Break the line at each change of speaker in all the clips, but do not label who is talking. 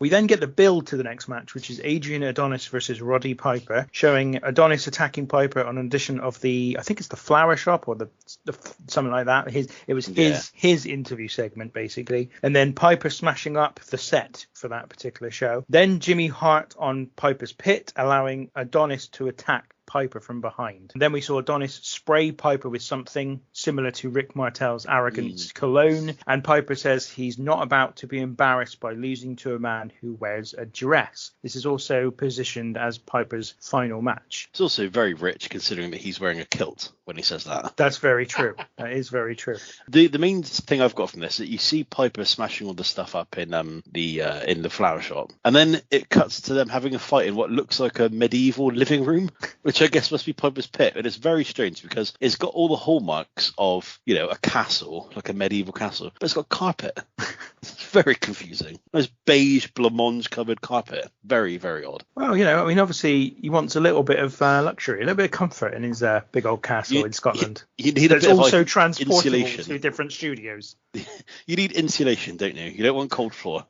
We then get the build to the next match, which is Adrian Adonis versus Roddy Piper, showing Adonis attacking Piper on an edition of the, I think it's the Flower Shop or the something like that. His interview segment, basically. And then Piper smashing up the set for that particular show. Then Jimmy Hart on Piper's pit, allowing Adonis to attack Piper from behind. And then we saw Adonis spray Piper with something similar to Rick Martel's arrogance cologne, and Piper says he's not about to be embarrassed by losing to a man who wears a dress. This is also positioned as Piper's final match.
It's also very rich considering that he's wearing a kilt when he says that.
That's very true. That is very true.
The main thing I've got from this is that you see Piper smashing all the stuff up in the flower shop, and then it cuts to them having a fight in what looks like a medieval living room, which I guess must be Piper's pit. And it's very strange because it's got all the hallmarks of, a castle, like a medieval castle, but it's got carpet. It's very confusing. Nice beige blancmange covered carpet. Very, very odd.
Well, obviously he wants a little bit of luxury, a little bit of comfort in his big old castle in Scotland.
You need
that's
a bit
also
of
transportable
insulation
to different studios.
You need insulation, don't you? You don't want cold floor.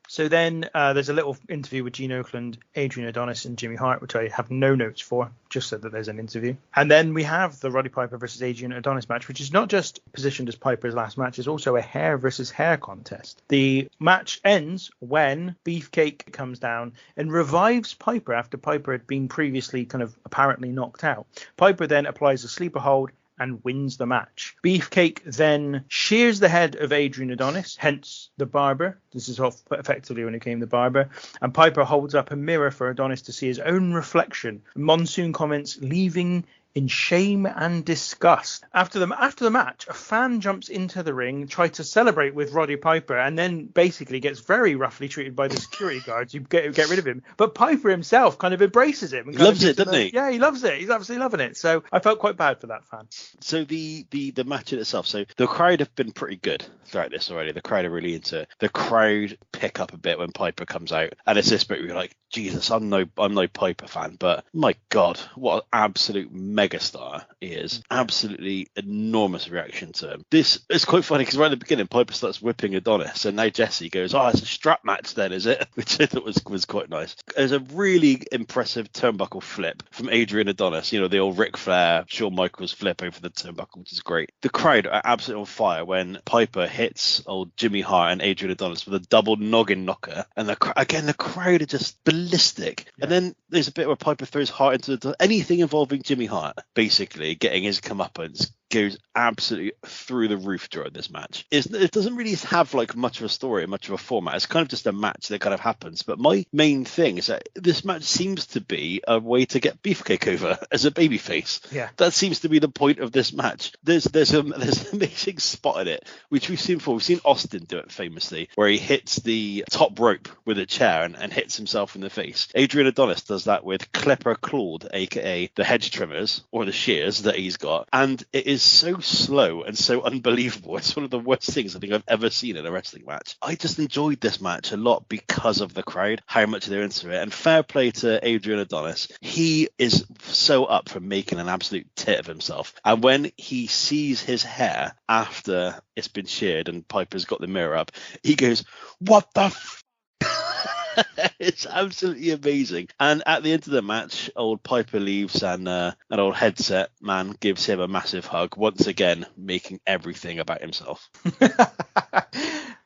So then there's a little interview with Gene Oakland, Adrian Adonis, and Jimmy Hart, which I have no notes for, just so that there's an interview. And then we have the Roddy Piper versus Adrian Adonis match, which is not just positioned as Piper's last match, it's also a hair versus hair contest. The match ends when Beefcake comes down and revives Piper after Piper had been previously kind of apparently knocked out. Piper then applies a sleeper hold and wins the match. Beefcake then shears the head of Adrian Adonis, hence the barber. This is effectively when he became the barber. And Piper holds up a mirror for Adonis to see his own reflection. Monsoon comments, leaving in shame and disgust. After the match, a fan jumps into the ring, tries to celebrate with Roddy Piper, and then basically gets very roughly treated by the security guards who get rid of him. But Piper himself kind of embraces him.
He loves it, doesn't he?
Yeah, he loves it. He's absolutely loving it. So I felt quite bad for that fan.
So the match in itself, so the crowd have been pretty good throughout this already. The crowd are really into it. The crowd pick up a bit when Piper comes out, and it's this bit where you're like, Jesus, I'm no Piper fan, but my God, what an absolute megastar he is. Absolutely enormous reaction to him. This is quite funny because right at the beginning, Piper starts whipping Adonis, and now Jesse goes, it's a strap match then, is it? Which I thought was quite nice. There's a really impressive turnbuckle flip from Adrian Adonis, the old Ric Flair, Shawn Michaels flip over the turnbuckle, which is great. The crowd are absolutely on fire when Piper hits old Jimmy Hart and Adrian Adonis with a double noggin knocker, and the crowd are just ballistic. Yeah. And then there's a bit where Piper throws Hart into anything involving Jimmy Hart, basically getting his comeuppance, goes absolutely through the roof during this match. It doesn't really have like much of a story, much of a format. It's kind of just a match that kind of happens. But my main thing is that this match seems to be a way to get Beefcake over as a babyface.
Yeah,
that seems to be the point of this match. There's an amazing spot in it which we've seen before. We've seen Austin do it famously, where he hits the top rope with a chair and hits himself in the face. Adrian Adonis does that with Clipper Claude, aka the hedge trimmers or the shears that he's got, and it is so slow and so unbelievable. It's one of the worst things I think I've ever seen in a wrestling match. I just enjoyed this match a lot because of the crowd, how much they're into it. And fair play to Adrian Adonis. He is so up for making an absolute tit of himself. And when he sees his hair after it's been sheared and Piper's got the mirror up, he goes, "What the It's absolutely amazing. And at the end of the match, old Piper leaves and an old headset man gives him a massive hug, once again making everything about himself.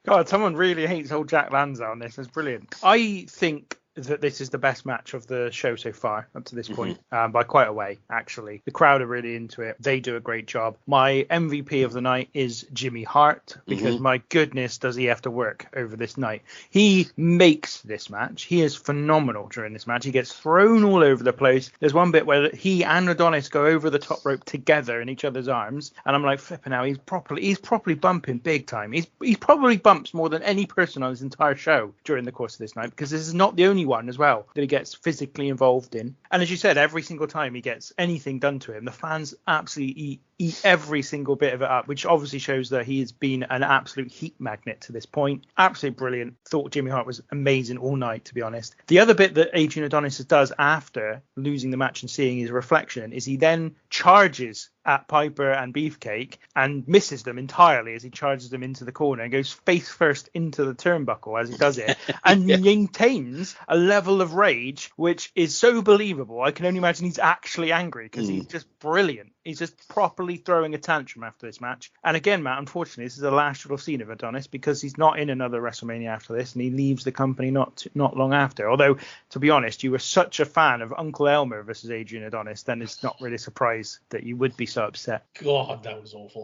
God, someone really hates old Jack Lanza on this. It's brilliant. I think that this is the best match of the show so far up to this point, by quite a way, actually. The crowd are really into it. They do a great job. My MVP of the night is Jimmy Hart, because my goodness, does he have to work over this night. He makes this match. He is phenomenal during this match. He gets thrown all over the place. There's one bit where he and Adonis go over the top rope together in each other's arms, and I'm like, flipping out, he's properly bumping big time. He's probably bumps more than any person on this entire show during the course of this night, because this is not the only only one as well that he gets physically involved in. And as you said, every single time he gets anything done to him, the fans absolutely eat every single bit of it up, which obviously shows that he has been an absolute heat magnet to this point. Absolutely brilliant. Thought Jimmy Hart was amazing all night, to be honest. The other bit that Adrian Adonis does after losing the match and seeing his reflection is he then charges at Piper and Beefcake and misses them entirely as he charges them into the corner and goes face first into the turnbuckle as he does it, and maintains a level of rage which is so believable. I can only imagine he's actually angry because he's just brilliant. He's just properly throwing a tantrum after this match. And again, Matt, unfortunately, this is the last you'll have seen of Adonis because he's not in another WrestleMania after this, and he leaves the company not long after. Although, to be honest, you were such a fan of Uncle Elmer versus Adrian Adonis, then it's not really a surprise that you would be so upset.
God, that was awful.